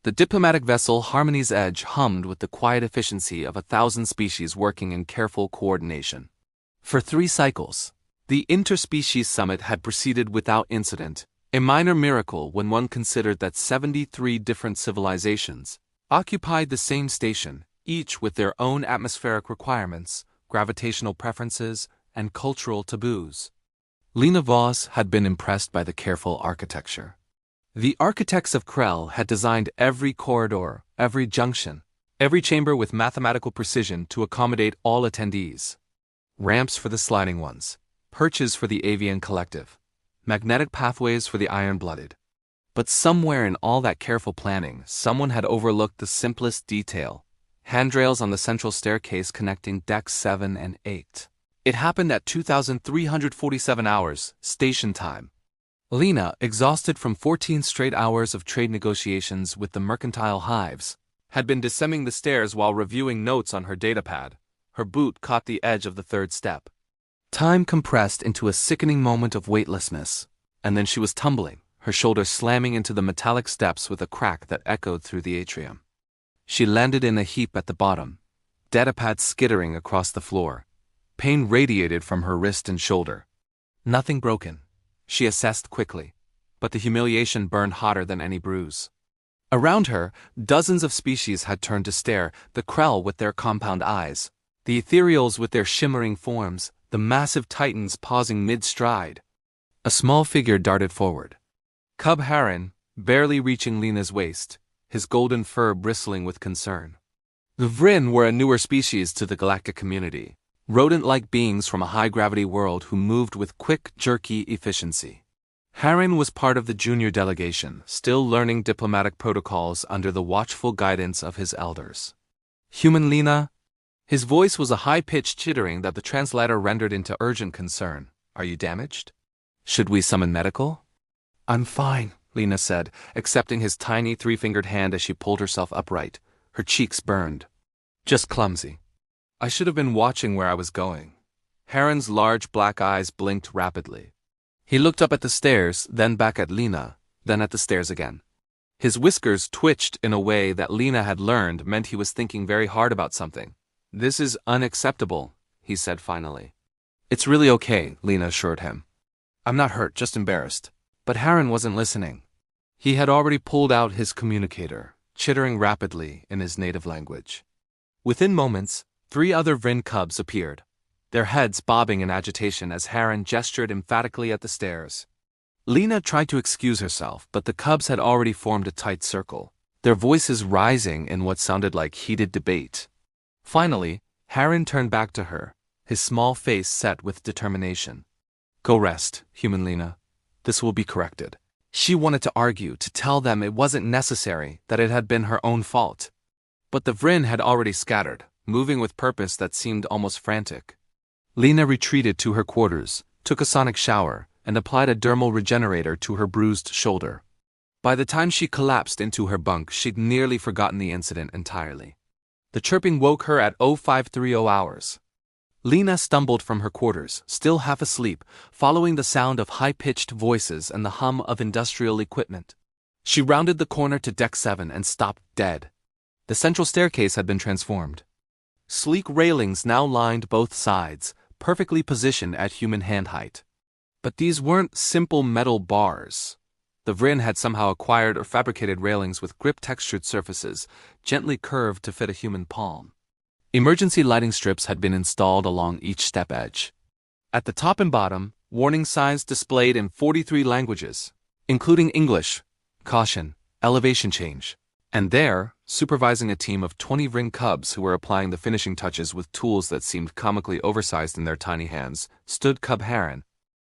The diplomatic vessel Harmony's Edge hummed with the quiet efficiency of 1,000 species working in careful coordination. For 3 cycles, the interspecies summit had proceeded without incident, a minor miracle when one considered that 73 different civilizations occupied the same station, each with their own atmospheric requirements, gravitational preferences, and cultural taboos. Lena Voss had been impressed by the careful architecture. The architects of Krell had designed every corridor, every junction, every chamber with mathematical precision to accommodate all attendees. Ramps for the sliding ones, perches for the avian collective, magnetic pathways for the iron-blooded. But somewhere in all that careful planning, someone had overlooked the simplest detail: handrails on the central staircase connecting decks 7 and 8. It happened at 2,347 hours, station time. Lena, exhausted from 14 straight hours of trade negotiations with the mercantile hives, had been descending the stairs while reviewing notes on her datapad. Her boot caught the edge of the 3rd step. Time compressed into a sickening moment of weightlessness, and then she was tumbling, her shoulder slamming into the metallic steps with a crack that echoed through the atrium. She landed in a heap at the bottom, datapad skittering across the floor. Pain radiated from her wrist and shoulder. Nothing broken, she assessed quickly, but the humiliation burned hotter than any bruise. Around her, dozens of species had turned to stare, the Krell with their compound eyes, the ethereals with their shimmering forms, the massive titans pausing mid-stride. A small figure darted forward. Cub Heron, barely reaching Lena's waist, his golden fur bristling with concern. The Vryn were a newer species to the galactic community, rodent-like beings from a high-gravity world who moved with quick, jerky efficiency. Heron was part of the junior delegation, still learning diplomatic protocols under the watchful guidance of his elders. Human Lena? His voice was a high-pitched chittering that the translator rendered into urgent concern. Are you damaged? Should we summon medical? I'm fine, Lena said, accepting his tiny 3-fingered hand as she pulled herself upright. Her cheeks burned. Just clumsy. I should have been watching where I was going. Heron's large black eyes blinked rapidly. He looked up at the stairs, then back at Lena, then at the stairs again. His whiskers twitched in a way that Lena had learned meant he was thinking very hard about something. This is unacceptable, he said finally. It's really okay, Lena assured him. I'm not hurt, just embarrassed. But Heron wasn't listening. He had already pulled out his communicator, chittering rapidly in his native language. Within moments, 3 other Vryn cubs appeared, their heads bobbing in agitation as Heron gestured emphatically at the stairs. Lena tried to excuse herself, but the cubs had already formed a tight circle, their voices rising in what sounded like heated debate. Finally, Heron turned back to her, his small face set with determination. Go rest, human Lena. This will be corrected. She wanted to argue, to tell them it wasn't necessary, that it had been her own fault. But the Vryn had already scattered, moving with purpose that seemed almost frantic. Lena retreated to her quarters, took a sonic shower, and applied a dermal regenerator to her bruised shoulder. By the time she collapsed into her bunk, she'd nearly forgotten the incident entirely. The chirping woke her at 0530 hours. Lena stumbled from her quarters, still half asleep, following the sound of high-pitched voices and the hum of industrial equipment. She rounded the corner to deck 7 and stopped dead. The central staircase had been transformed. Sleek railings now lined both sides, perfectly positioned at human hand height. But these weren't simple metal bars. The Vryn had somehow acquired or fabricated railings with grip-textured surfaces, gently curved to fit a human palm. Emergency lighting strips had been installed along each step edge. At the top and bottom, warning signs displayed in 43 languages, including English, caution, elevation change. And there, supervising a team of 20 Vryn cubs who were applying the finishing touches with tools that seemed comically oversized in their tiny hands, stood Cub Heron.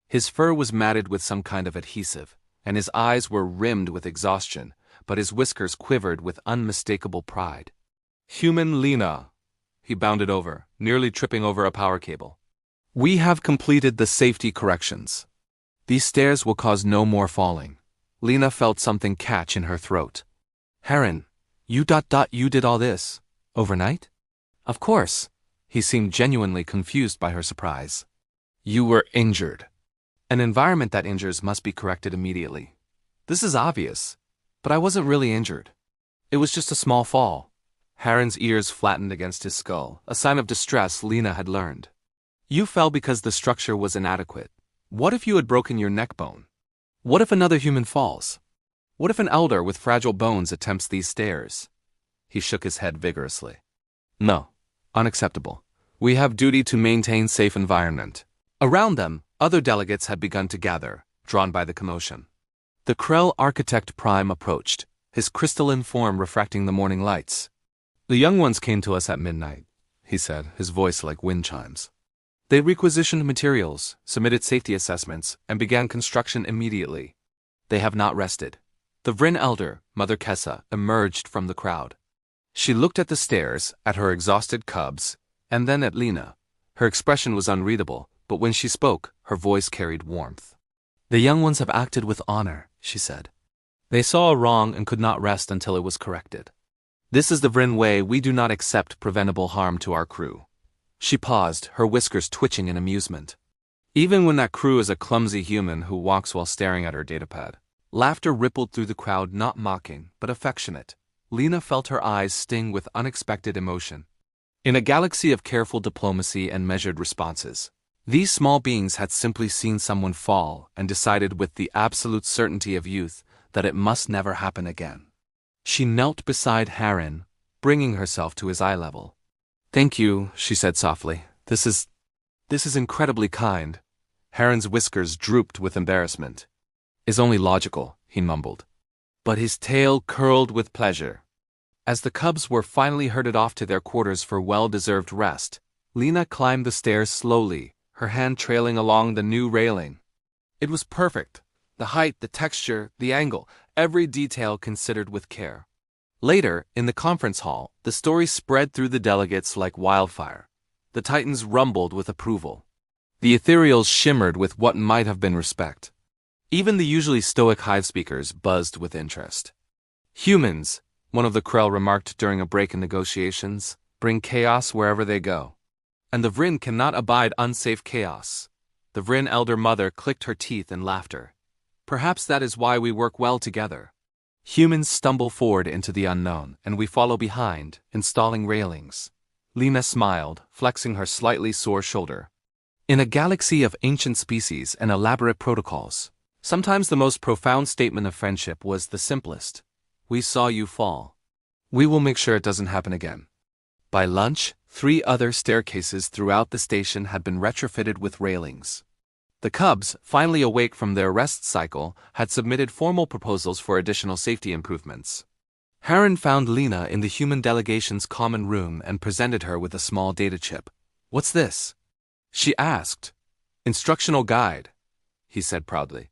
His fur was matted with some kind of adhesive, and his eyes were rimmed with exhaustion, but his whiskers quivered with unmistakable pride. Human Lena. He bounded over, nearly tripping over a power cable. We have completed the safety corrections. These stairs will cause no more falling. Lena felt something catch in her throat. Heron, you did all this. Overnight? Of course. He seemed genuinely confused by her surprise. You were injured. An environment that injures must be corrected immediately. This is obvious, but I wasn't really injured. It was just a small fall. Harren's ears flattened against his skull, a sign of distress Lena had learned. You fell because the structure was inadequate. What if you had broken your neck bone? What if another human falls? What if an elder with fragile bones attempts these stairs? He shook his head vigorously. No, unacceptable. We have duty to maintain safe environment. Around them, other delegates had begun to gather, drawn by the commotion. The Krell architect prime approached, his crystalline form refracting the morning lights. The young ones came to us at midnight, he said, his voice like wind chimes. They requisitioned materials, submitted safety assessments, and began construction immediately. They have not rested. The Vryn elder, Mother Kessa, emerged from the crowd. She looked at the stairs, at her exhausted cubs, and then at Lena. Her expression was unreadable, but when she spoke, her voice carried warmth. The young ones have acted with honor, she said. They saw a wrong and could not rest until it was corrected. This is the Vryn way. We do not accept preventable harm to our crew. She paused, her whiskers twitching in amusement. Even when that crew is a clumsy human who walks while staring at her datapad. Laughter rippled through the crowd, not mocking, but affectionate. Lena felt her eyes sting with unexpected emotion. In a galaxy of careful diplomacy and measured responses, these small beings had simply seen someone fall and decided with the absolute certainty of youth that it must never happen again. She knelt beside Harren, bringing herself to his eye level. Thank you, she said softly. This is incredibly kind. Harren's whiskers drooped with embarrassment. Is only logical, he mumbled. But his tail curled with pleasure. As the cubs were finally herded off to their quarters for well-deserved rest, Lena climbed the stairs slowly, her hand trailing along the new railing. It was perfect. The height, the texture, the angle, every detail considered with care. Later, in the conference hall, the story spread through the delegates like wildfire. The Titans rumbled with approval. The ethereals shimmered with what might have been respect. Even the usually stoic hive speakers buzzed with interest. Humans, one of the Krell remarked during a break in negotiations, bring chaos wherever they go. And the Vryn cannot abide unsafe chaos. The Vryn elder mother clicked her teeth in laughter. Perhaps that is why we work well together. Humans stumble forward into the unknown, and we follow behind, installing railings. Lena smiled, flexing her slightly sore shoulder. In a galaxy of ancient species and elaborate protocols, sometimes the most profound statement of friendship was the simplest. We saw you fall. We will make sure it doesn't happen again. By lunch, 3 other staircases throughout the station had been retrofitted with railings. The cubs, finally awake from their rest cycle, had submitted formal proposals for additional safety improvements. Harren found Lena in the human delegation's common room and presented her with a small data chip. What's this? She asked. Instructional guide, he said proudly.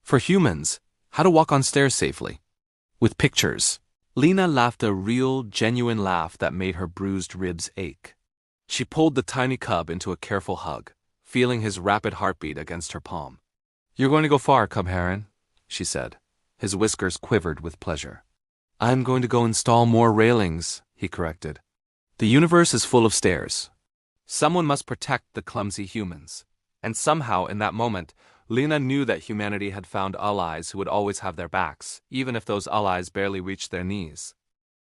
For humans, how to walk on stairs safely. With pictures. Lena laughed a real, genuine laugh that made her bruised ribs ache. She pulled the tiny cub into a careful hug, feeling his rapid heartbeat against her palm. You're going to go far, Cub Harren, she said. His whiskers quivered with pleasure. I'm going to go install more railings, he corrected. The universe is full of stairs. Someone must protect the clumsy humans. And somehow, in that moment, Lena knew that humanity had found allies who would always have their backs, even if those allies barely reached their knees.